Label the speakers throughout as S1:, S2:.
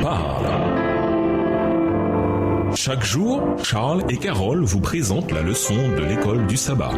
S1: parle. Chaque jour, Charles et Carole vous présentent la leçon de l'école du sabbat.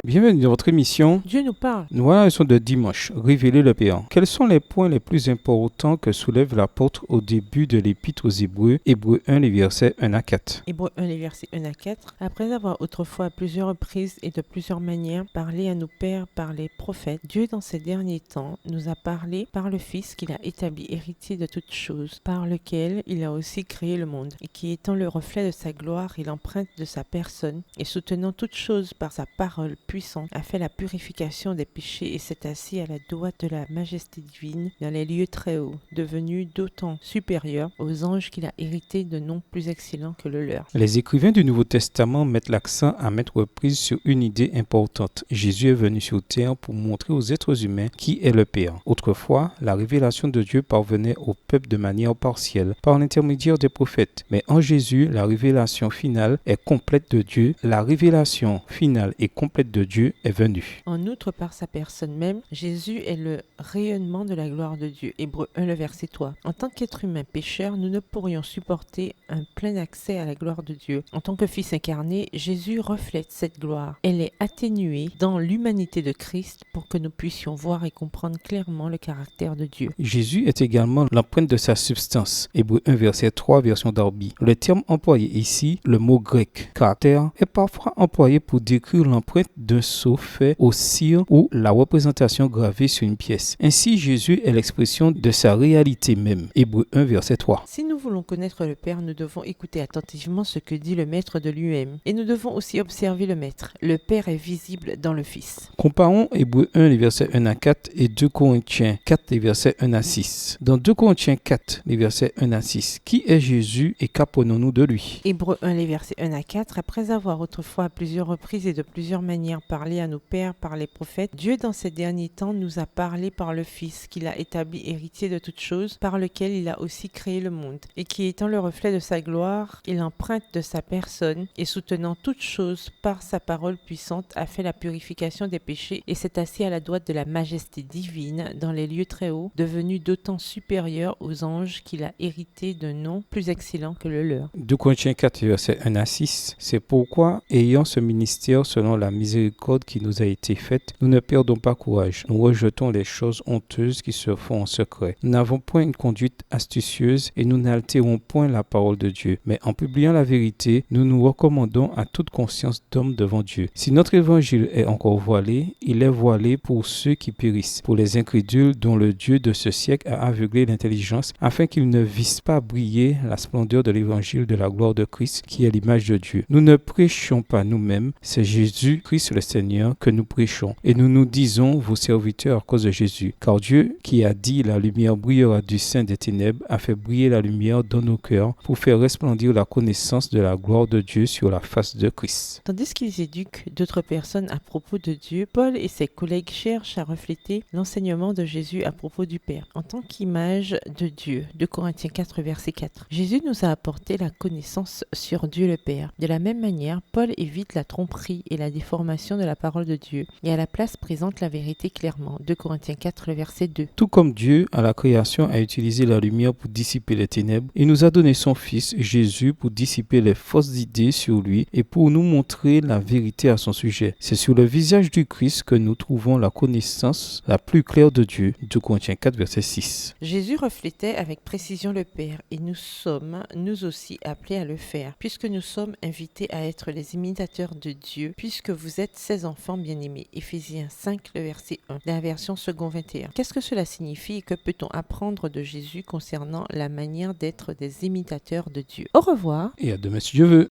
S2: Bienvenue dans votre émission.
S3: Dieu nous parle.
S2: Nous voilà la leçon de dimanche, révéler le Père. Quels sont les points les plus importants que soulève l'apôtre au début de l'épître aux Hébreux, Hébreux 1, les versets 1 à 4.
S3: Hébreux 1, les versets 1 à 4. Après avoir autrefois à plusieurs reprises et de plusieurs manières parlé à nos pères par les prophètes, Dieu dans ces derniers temps nous a parlé par le Fils qu'il a établi héritier de toutes choses, par lequel il a aussi créé le monde, et qui étant le reflet de sa gloire et l'empreinte de sa personne, et soutenant toutes choses par sa parole puissante, a fait la purification des péchés et s'est assis à la droite de la majesté divine dans les lieux très hauts, devenu d'autant supérieur aux anges qu'il a hérité de noms plus excellents que le leur.
S2: Les écrivains du Nouveau Testament mettent l'accent à mettre reprise sur une idée importante. Jésus est venu sur terre pour montrer aux êtres humains qui est le Père. Autrefois, la révélation de Dieu parvenait au peuple de manière partielle, par l'intermédiaire des prophètes. Mais en Jésus, la révélation finale est complète de Dieu. La révélation finale et complète de Dieu est venu.
S3: En outre, par sa personne même, Jésus est le rayonnement de la gloire de Dieu. Hébreux 1, le verset 3. En tant qu'être humain pécheur, nous ne pourrions supporter un plein accès à la gloire de Dieu. En tant que Fils incarné, Jésus reflète cette gloire. Elle est atténuée dans l'humanité de Christ pour que nous puissions voir et comprendre clairement le caractère de Dieu.
S2: Jésus est également l'empreinte de sa substance. Hébreux 1, verset 3, version Darby. Le terme employé ici, le mot grec caractère, est parfois employé pour décrire l'empreinte d'un sceau fait au cire ou la représentation gravée sur une pièce. Ainsi, Jésus est l'expression de sa réalité même. Hébreux 1, verset 3.
S3: Si nous voulons connaître le Père, nous devons écouter attentivement ce que dit le Maître de lui-même. Et nous devons aussi observer le Maître. Le Père est visible dans le Fils.
S2: Comparons Hébreux 1, les versets 1 à 4 et 2 Corinthiens 4, les versets 1 à 6. Dans 2 Corinthiens 4, les versets 1 à 6, qui est Jésus et qu'apprenons-nous de lui?
S3: Hébreux 1, les versets 1 à 4. Après avoir autrefois à plusieurs reprises et de plusieurs manières parlé à nos pères par les prophètes, Dieu dans ces derniers temps nous a parlé par le Fils qu'il a établi héritier de toutes choses, par lequel il a aussi créé le monde, et qui étant le reflet de sa gloire et l'empreinte de sa personne, et soutenant toutes choses par sa parole puissante, a fait la purification des péchés et s'est assis à la droite de la majesté divine dans les lieux très hauts, devenu d'autant supérieur aux anges qu'il a hérité d'un nom plus excellent que le leur.
S2: 2 Corinthiens 4, versets 1 à 6. C'est pourquoi, ayant ce ministère selon la miséricorde qui nous a été faite, nous ne perdons pas courage. Nous rejetons les choses honteuses qui se font en secret. Nous n'avons point une conduite astucieuse et nous n'altérons point la parole de Dieu. Mais en publiant la vérité, nous nous recommandons à toute conscience d'homme devant Dieu. Si notre évangile est encore voilé, il est voilé pour ceux qui périssent, pour les incrédules dont le Dieu de ce siècle a aveuglé l'intelligence, afin qu'ils ne vissent pas briller la splendeur de l'évangile de la gloire de Christ, qui est l'image de Dieu. Nous ne prêchions pas nous-mêmes, c'est Jésus-Christ le Seigneur que nous prêchons, et nous nous disons vos serviteurs à cause de Jésus. Car Dieu, qui a dit la lumière brillera du sein des ténèbres, a fait briller la lumière dans nos cœurs pour faire resplendir la connaissance de la gloire de Dieu sur la face de Christ.
S3: Tandis qu'ils éduquent d'autres personnes à propos de Dieu, Paul et ses collègues cherchent à refléter l'enseignement de Jésus à propos du Père, en tant qu'image de Dieu. 2 Corinthiens 4, verset 4. Jésus nous a apporté la connaissance sur Dieu le Père. De la même manière, Paul évite la tromperie et la déformation de la parole de Dieu, et à la place présente la vérité clairement. 2 Corinthiens 4, le verset 2.
S2: Tout comme Dieu, à la création, a utilisé la lumière pour dissiper les ténèbres, il nous a donné son Fils, Jésus, pour dissiper les fausses idées sur lui et pour nous montrer la vérité à son sujet. C'est sur le visage du Christ que nous trouvons la connaissance la plus claire de Dieu. 2 Corinthiens 4, verset 6.
S3: Jésus reflétait avec précision le Père, et nous sommes, nous aussi, appelés à le faire, puisque nous sommes invités à être les imitateurs de Dieu, puisque vous êtes ses enfants bien-aimés. Éphésiens 5, le verset 1, la version second 21. Qu'est-ce que cela signifie et que peut-on apprendre de Jésus concernant la manière d'être des imitateurs de Dieu? Au revoir.
S2: Et à demain si Dieu veut.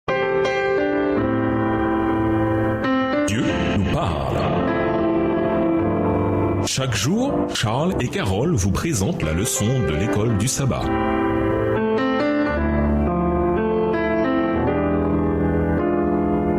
S1: Dieu nous parle. Chaque jour, Charles et Carole vous présentent la leçon de l'école du sabbat.